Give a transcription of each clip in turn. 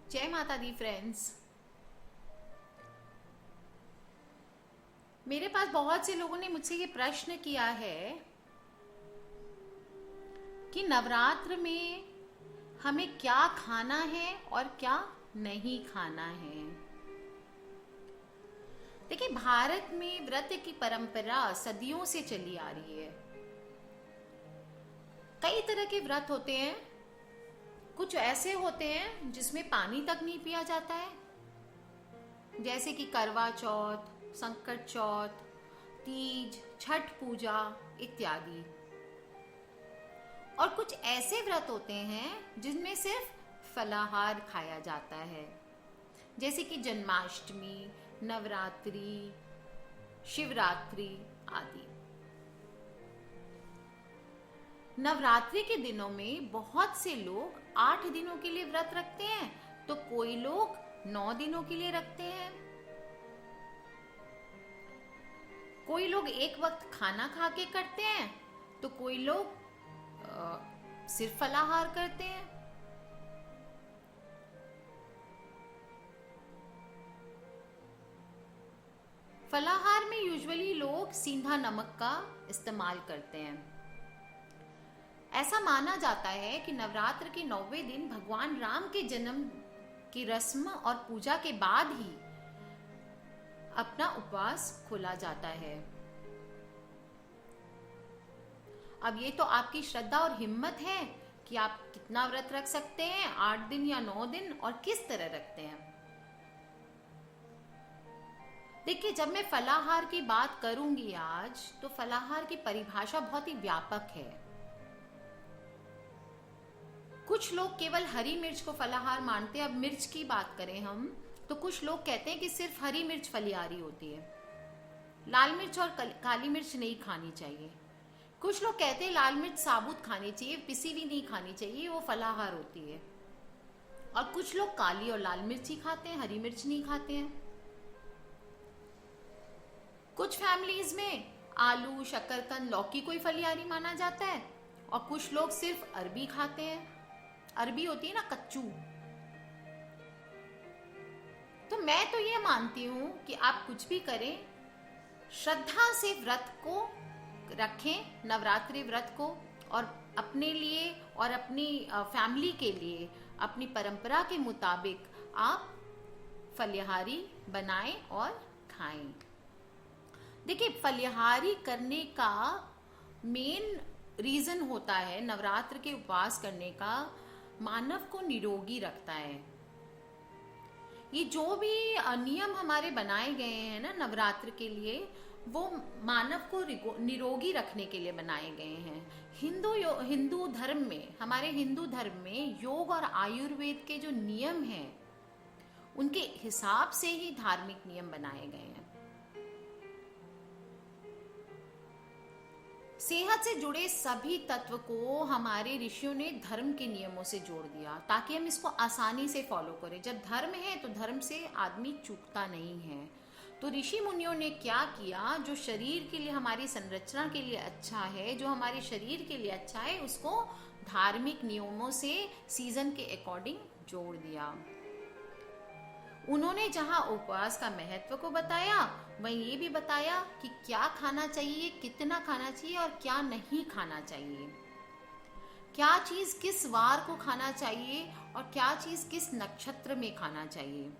जय माता दी फ्रेंड्स। मेरे पास बहुत से लोगों ने मुझसे ये प्रश्न किया है कि नवरात्र में हमें क्या खाना है और क्या नहीं खाना है। देखिए, भारत में व्रत की परंपरा सदियों से चली आ रही है। कई तरह के व्रत होते हैं। कुछ ऐसे होते हैं जिसमें पानी तक नहीं पिया जाता है, जैसे कि करवा चौथ, संकट चौथ, तीज, छठ पूजा इत्यादि। और कुछ ऐसे व्रत होते हैं जिनमें सिर्फ फलाहार खाया जाता है, जैसे कि जन्माष्टमी, नवरात्रि, शिवरात्रि आदि। नवरात्रि के दिनों में बहुत से लोग 8 दिनों के लिए व्रत रखते हैं, तो कोई लोग 9 दिनों के लिए रखते हैं। कोई लोग एक वक्त खाना खा के करते हैं, तो कोई लोग सिर्फ फलाहार करते हैं। फलाहार में यूजुअली लोग सीधा नमक का इस्तेमाल करते हैं। ऐसा माना जाता है कि नवरात्र के 9वें दिन भगवान राम के जन्म की रस्म और पूजा के बाद ही अपना उपवास खोला जाता है। अब ये तो आपकी श्रद्धा और हिम्मत है कि आप कितना व्रत रख सकते हैं, 8 दिन या 9 दिन, और किस तरह रखते हैं। देखिए, जब मैं फलाहार की बात करूंगी आज, तो फलाहार की परिभाषा बहुत ही व्यापक है। कुछ लोग केवल हरी मिर्च को फलाहार मानते हैं। अब मिर्च की बात करें हम, तो कुछ लोग कहते हैं कि सिर्फ हरी मिर्च फलिहारी होती है, लाल मिर्च और काली मिर्च नहीं खानी चाहिए। कुछ लोग कहते हैं लाल मिर्च साबुत खानी चाहिए, पिसी हुई नहीं खानी चाहिए, वो फलाहार होती है। और कुछ लोग काली और लाल मिर्च ही खाते हैं, हरी मिर्च नहीं खाते हैं। कुछ फैमिलीज में आलू, शकरकंद, लौकी को ही फलिहारी माना जाता है, और कुछ लोग सिर्फ अरबी खाते हैं। अरबी होती है ना, कच्चू। तो मैं तो ये मानती हूं कि आप कुछ भी करें, श्रद्धा से व्रत को रखें, नवरात्रि व्रत को, और अपने लिए और अपनी फैमिली के लिए अपनी परंपरा के मुताबिक आप फलिहारी बनाएं और खाएं। देखिए, फलिहारी करने का मेन रीजन होता है, नवरात्र के उपवास करने का, मानव को निरोगी रखता है। ये जो भी नियम हमारे बनाए गए हैं ना नवरात्र के लिए, वो मानव को निरोगी रखने के लिए बनाए गए हैं। हिंदू धर्म में, हमारे हिंदू धर्म में योग और आयुर्वेद के जो नियम हैं, उनके हिसाब से ही धार्मिक नियम बनाए गए हैं। सेहत से जुड़े सभी तत्व को हमारे ऋषियों ने धर्म के नियमों से जोड़ दिया, ताकि हम इसको आसानी से फॉलो करें। जब धर्म है तो धर्म से आदमी चूकता नहीं है। तो ऋषि मुनियों ने क्या किया, जो शरीर के लिए, हमारी संरचना के लिए अच्छा है, जो हमारे शरीर के लिए अच्छा है, उसको धार्मिक नियमों से सीजन के अकॉर्डिंग जोड़ दिया। उन्होंने जहां उपवास का महत्व को बताया, वहीं ये भी बताया कि क्या खाना चाहिए, कितना खाना चाहिए और क्या नहीं खाना चाहिए, क्या चीज किस वार को खाना चाहिए और क्या चीज किस नक्षत्र में खाना चाहिए।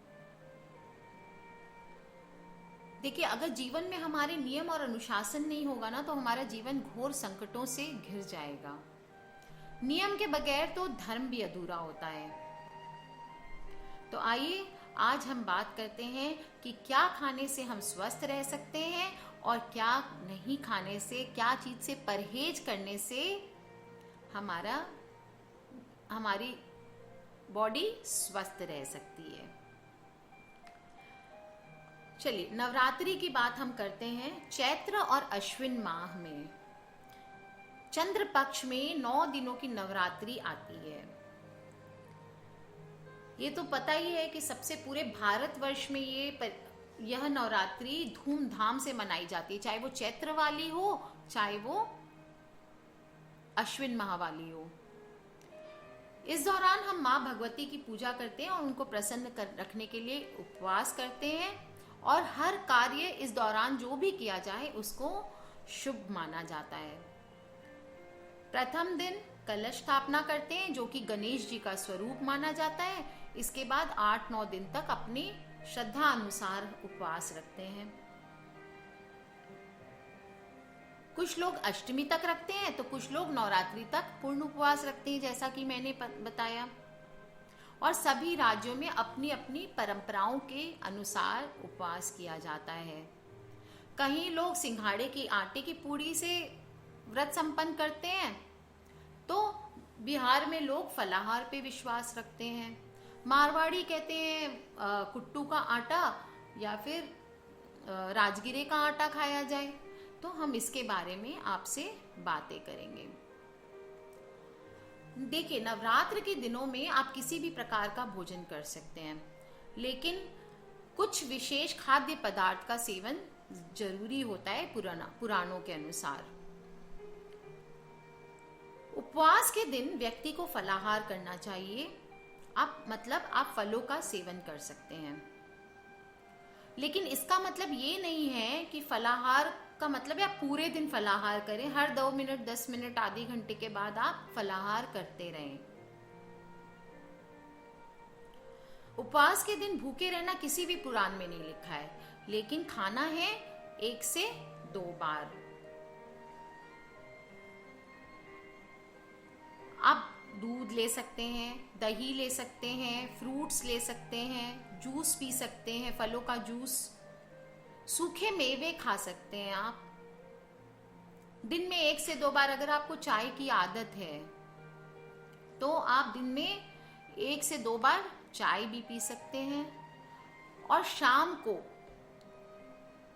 देखिए, अगर जीवन में हमारे नियम और अनुशासन नहीं होगा ना, तो हमारा जीवन घोर संकटों से घिर जाएगा। नियम के बगैर तो धर्म भी अधूरा होता है। तो आइए आज हम बात करते हैं कि क्या खाने से हम स्वस्थ रह सकते हैं और क्या नहीं खाने से, क्या चीज से परहेज करने से हमारी बॉडी स्वस्थ रह सकती है। चलिए, नवरात्रि की बात हम करते हैं। चैत्र और अश्विन माह में चंद्र पक्ष में 9 दिनों की नवरात्रि आती है। ये तो पता ही है कि सबसे पूरे भारतवर्ष में यह नवरात्रि धूमधाम से मनाई जाती है, चाहे वो चैत्र वाली हो, चाहे वो अश्विन माह वाली हो। इस दौरान हम माँ भगवती की पूजा करते हैं और उनको प्रसन्न कर रखने के लिए उपवास करते हैं, और हर कार्य इस दौरान जो भी किया जाए उसको शुभ माना जाता है। प्रथम दिन कलश स्थापना करते हैं जो कि गणेश जी का स्वरूप माना जाता है। इसके बाद 8-9 दिन तक अपनी श्रद्धा अनुसार उपवास रखते हैं। कुछ लोग अष्टमी तक रखते हैं तो कुछ लोग नवरात्रि तक पूर्ण उपवास रखते हैं, जैसा कि मैंने बताया। और सभी राज्यों में अपनी अपनी परंपराओं के अनुसार उपवास किया जाता है। कहीं लोग सिंघाड़े की आटे की पूड़ी से व्रत संपन्न करते हैं, तो बिहार में लोग फलाहार पे विश्वास रखते हैं। मारवाड़ी कहते हैं कुट्टू का आटा या फिर राजगिरे का आटा खाया जाए। तो हम इसके बारे में आपसे बातें करेंगे। देखिए, नवरात्र के दिनों में आप किसी भी प्रकार का भोजन कर सकते हैं, लेकिन कुछ विशेष खाद्य पदार्थ का सेवन जरूरी होता है पुराणों के अनुसार। उपवास के दिन व्यक्ति को फलाहार करना चाहिए। आप फलों का सेवन कर सकते हैं, लेकिन इसका मतलब ये नहीं है कि फलाहार का मतलब है आप पूरे दिन फलाहार करें। हर 2 मिनट, 10 मिनट, आधे घंटे के बाद आप फलाहार करते रहें। उपवास के दिन भूखे रहना किसी भी पुराण में नहीं लिखा है, लेकिन खाना है 1 से 2 बार। आप दूध ले सकते हैं, दही ले सकते हैं, फ्रूट्स ले सकते हैं, जूस पी सकते हैं, फलों का जूस, सूखे मेवे खा सकते हैं। आप दिन में 1 से 2 बार, अगर आपको चाय की आदत है तो आप दिन में 1 से 2 बार चाय भी पी सकते हैं। और शाम को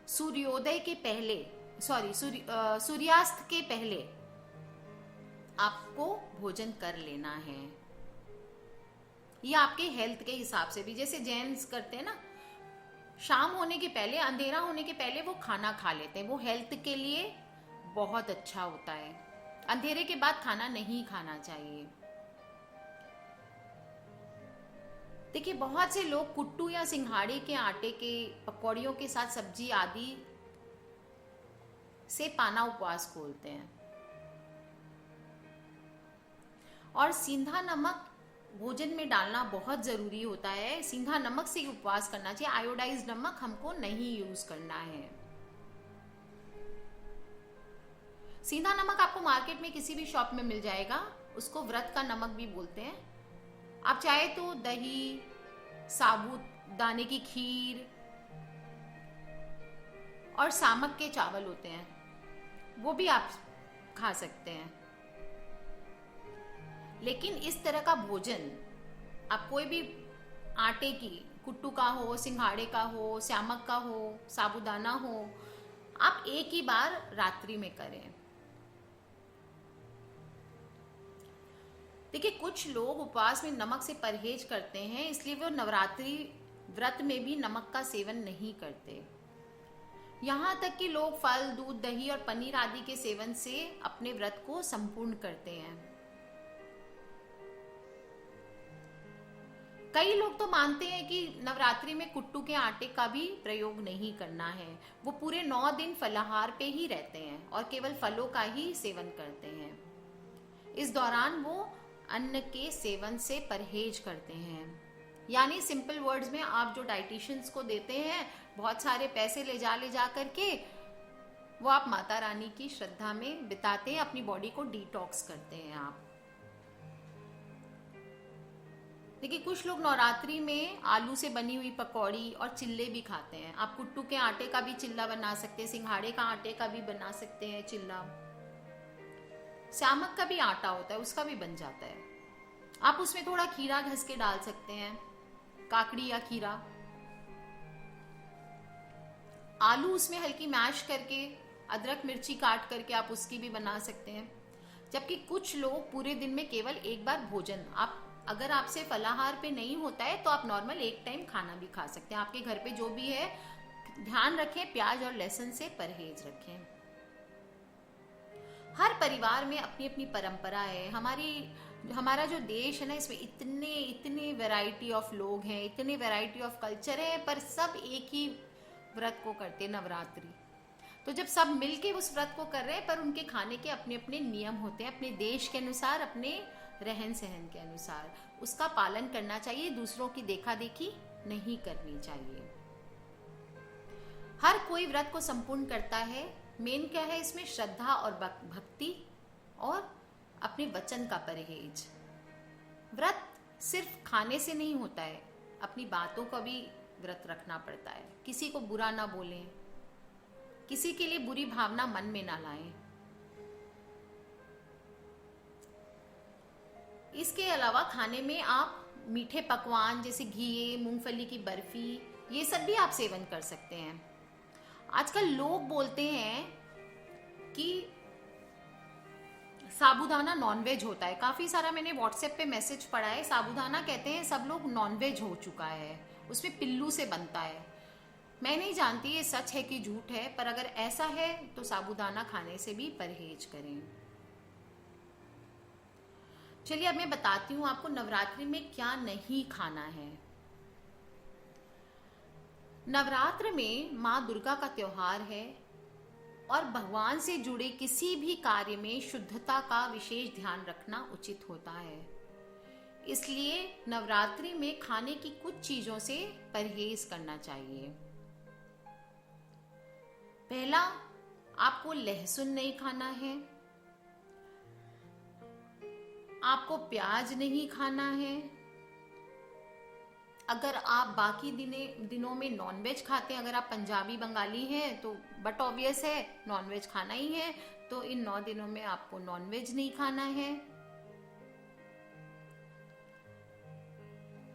सूर्योदय के पहले, सूर्यास्त के पहले आपको भोजन कर लेना है। ये आपके हेल्थ के हिसाब से भी, जैसे जेंट्स करते हैं ना, शाम होने के पहले, अंधेरा होने के पहले वो खाना खा लेते हैं। वो हेल्थ के लिए बहुत अच्छा होता है। अंधेरे के बाद खाना नहीं खाना चाहिए। देखिए, बहुत से लोग कुट्टू या सिंघाड़े के आटे के पकौड़ियों के साथ सब्जी आदि से पाना उपवास खोलते हैं। और सीधा नमक भोजन में डालना बहुत जरूरी होता है। सीधा नमक से उपवास करना चाहिए। आयोडाइज्ड नमक हमको नहीं यूज करना है। सीधा नमक आपको मार्केट में किसी भी शॉप में मिल जाएगा। उसको व्रत का नमक भी बोलते हैं। आप चाहे तो दही, साबुत दाने की खीर और सामक के चावल होते हैं, वो भी आप खा सकते हैं। लेकिन इस तरह का भोजन आप कोई भी आटे की, कुट्टू का हो, सिंघाड़े का हो, श्यामक का हो, साबूदाना हो, आप एक ही बार रात्रि में करें। देखिए, कुछ लोग उपवास में नमक से परहेज करते हैं, इसलिए वो नवरात्रि व्रत में भी नमक का सेवन नहीं करते। यहाँ तक कि लोग फल, दूध, दही और पनीर आदि के सेवन से अपने व्रत को संपूर्ण करते हैं। कई लोग तो मानते हैं कि नवरात्रि में कुट्टू के आटे का भी प्रयोग नहीं करना है। वो पूरे 9 दिन फलाहार पे ही रहते हैं और केवल फलों का ही सेवन करते हैं। इस दौरान वो अन्न के सेवन से परहेज करते हैं। यानी सिंपल वर्ड्स में, आप जो डाइटिशियंस को देते हैं बहुत सारे पैसे ले जा करके, वो आप माता रानी की श्रद्धा में बिताते हैं, अपनी बॉडी को डिटॉक्स करते हैं आप। देखिए, कुछ लोग नवरात्रि में आलू से बनी हुई पकौड़ी और चिल्ले भी खाते हैं। आप कुट्टू के आटे का भी चिल्ला बना सकते हैं, सिंघाड़े का आटे का भी बना सकते हैं चिल्ला, श्यामक का भी आटा होता है उसका भी बन जाता है। आप उसमें थोड़ा खीरा घस के डाल सकते हैं, काकड़ी या खीरा। आलू उसमें हल्की मैश करके, अदरक मिर्ची काट करके आप उसकी भी बना सकते हैं। जबकि कुछ लोग पूरे दिन में केवल एक बार भोजन, अगर आपसे फलाहार पे नहीं होता है तो आप नॉर्मल एक टाइम खाना भी खा सकते हैं। आपके घर पे जो भी है, ध्यान रखें, प्याज और लहसुन से परहेज रखें। हर परिवार में अपनी अपनी परंपरा है। हमारी हमारा जो देश है ना, इसमें इतने इतने वैरायटी ऑफ लोग हैं, इतने वैरायटी ऑफ कल्चर है, पर सब एक ही व्रत को करते हैं, नवरात्रि। तो जब सब मिलके उस व्रत को कर रहे हैं, पर उनके खाने के अपने अपने नियम होते हैं, अपने देश के अनुसार, अपने रहन सहन के अनुसार, उसका पालन करना चाहिए। दूसरों की देखा देखी नहीं करनी चाहिए। हर कोई व्रत को संपूर्ण करता है। मेन क्या है इसमें? श्रद्धा और भक्ति और अपने वचन का परहेज। व्रत सिर्फ खाने से नहीं होता है, अपनी बातों का भी व्रत रखना पड़ता है। किसी को बुरा ना बोलें, किसी के लिए बुरी भावना मन में ना लाएं। इसके अलावा खाने में आप मीठे पकवान जैसे घी, मूंगफली की बर्फी, ये सब भी आप सेवन कर सकते हैं। आजकल लोग बोलते हैं कि साबूदाना नॉनवेज होता है। काफी सारा मैंने व्हाट्सएप पे मैसेज पढ़ा है, साबूदाना कहते हैं सब लोग नॉनवेज हो चुका है, उसमें पिल्लू से बनता है। मैं नहीं जानती ये सच है कि झूठ है, पर अगर ऐसा है तो साबूदाना खाने से भी परहेज करें। चलिए अब मैं बताती हूँ आपको नवरात्रि में क्या नहीं खाना है। नवरात्र में माँ दुर्गा का त्योहार है और भगवान से जुड़े किसी भी कार्य में शुद्धता का विशेष ध्यान रखना उचित होता है। इसलिए नवरात्रि में खाने की कुछ चीजों से परहेज करना चाहिए। पहला, आपको लहसुन नहीं खाना है, आपको प्याज नहीं खाना है। अगर आप बाकी दिनों में नॉनवेज खाते हैं, अगर आप पंजाबी बंगाली हैं तो बट ऑब्वियस है नॉनवेज खाना ही है, तो इन 9 दिनों में आपको नॉनवेज नहीं खाना है।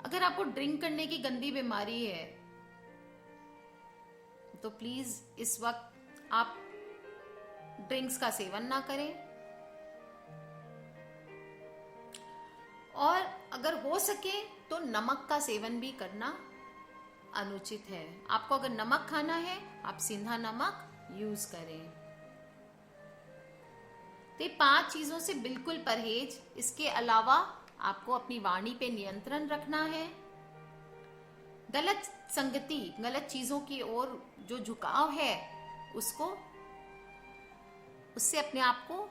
अगर आपको ड्रिंक करने की गंदी बीमारी है तो प्लीज इस वक्त आप ड्रिंक्स का सेवन ना करें। और अगर हो सके तो नमक का सेवन भी करना अनुचित है। आपको अगर नमक खाना है, आप सिंधा नमक यूज करें। तो ये 5 चीजों से बिल्कुल परहेज। इसके अलावा आपको अपनी वाणी पे नियंत्रण रखना है। गलत संगति, गलत चीजों की ओर जो झुकाव है उससे अपने आप को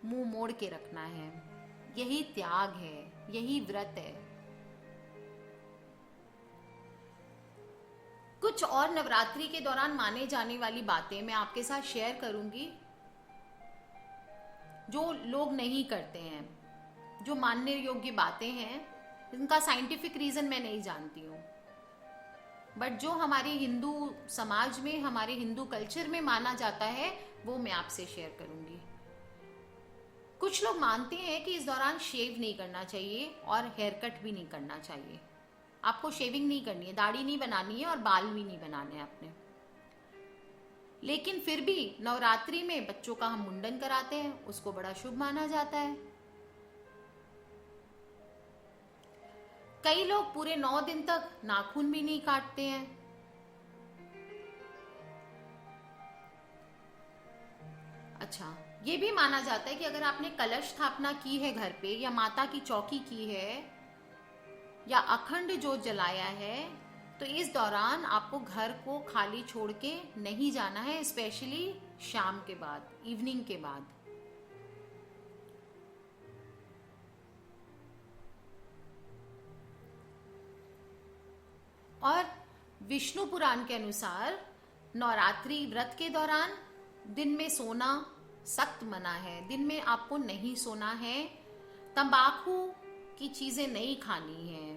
मुंह मोड़ के रखना है। यही त्याग है, यही व्रत है। कुछ और नवरात्रि के दौरान माने जाने वाली बातें मैं आपके साथ शेयर करूंगी, जो लोग नहीं करते हैं, जो मानने योग्य बातें हैं। इनका साइंटिफिक रीजन मैं नहीं जानती हूँ, बट जो हमारे हिंदू समाज में, हमारे हिंदू कल्चर में माना जाता है, वो मैं आपसे शेयर करूंगी। कुछ लोग मानते हैं कि इस दौरान शेव नहीं करना चाहिए और हेयर कट भी नहीं करना चाहिए। आपको शेविंग नहीं करनी है, दाढ़ी नहीं बनानी है और बाल भी नहीं बनाने हैं अपने। लेकिन फिर भी नवरात्रि में बच्चों का हम मुंडन कराते हैं, उसको बड़ा शुभ माना जाता है। कई लोग पूरे 9 दिन तक नाखून भी नहीं काटते हैं। अच्छा, ये भी माना जाता है कि अगर आपने कलश स्थापना की है घर पे, या माता की चौकी की है, या अखंड जोत जलाया है, तो इस दौरान आपको घर को खाली छोड़ के नहीं जाना है, स्पेशली शाम के बाद, इवनिंग के बाद। और विष्णु पुराण के अनुसार नवरात्रि व्रत के दौरान दिन में सोना सख्त मना है। दिन में आपको नहीं सोना है। तंबाकू की चीजें नहीं खानी है।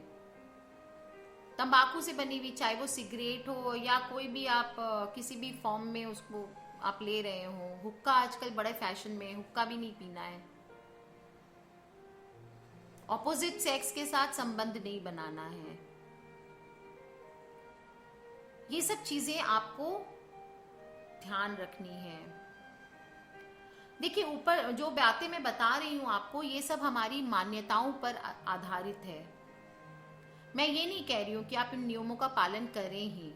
तंबाकू से बनी हुई, चाहे वो सिगरेट हो या कोई भी आप किसी भी फॉर्म में उसको आप ले रहे हो। हुक्का आजकल बड़े फैशन में, हुक्का भी नहीं पीना है। ऑपोजिट सेक्स के साथ संबंध नहीं बनाना है। ये सब चीजें आपको ध्यान रखनी है। देखिए, ऊपर जो बातें मैं बता रही हूं आपको, ये सब हमारी मान्यताओं पर आधारित है। मैं ये नहीं कह रही हूं कि आप इन नियमों का पालन करें ही।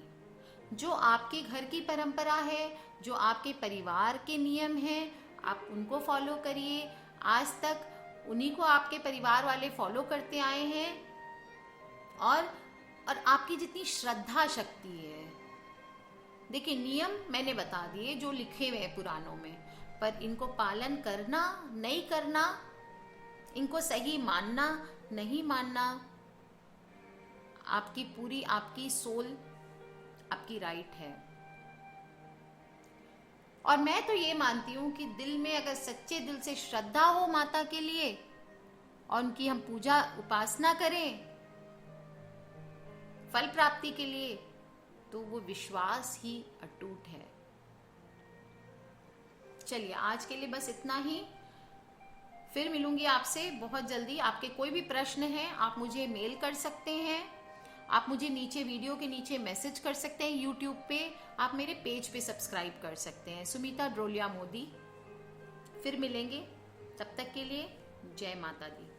जो आपके घर की परंपरा है, जो आपके परिवार के नियम हैं, आप उनको फॉलो करिए। आज तक उन्हीं को आपके परिवार वाले फॉलो करते आए हैं। और आपकी जितनी श्रद्धा शक्ति है, देखिए नियम मैंने बता दिए जो लिखे हुए हैं पुराणों में, पर इनको पालन करना नहीं करना, इनको सही मानना नहीं मानना, आपकी पूरी, आपकी सोल, आपकी राइट है। और मैं तो ये मानती हूं कि दिल में अगर सच्चे दिल से श्रद्धा हो माता के लिए और उनकी हम पूजा उपासना करें फल प्राप्ति के लिए, तो वो विश्वास ही अटूट है। चलिए आज के लिए बस इतना ही। फिर मिलूंगी आपसे बहुत जल्दी। आपके कोई भी प्रश्न हैं आप मुझे मेल कर सकते हैं, आप मुझे नीचे वीडियो के नीचे मैसेज कर सकते हैं, यूट्यूब पे आप मेरे पेज पे सब्सक्राइब कर सकते हैं, सुमिता ड्रोलिया मोदी। फिर मिलेंगे, तब तक के लिए जय माता दी।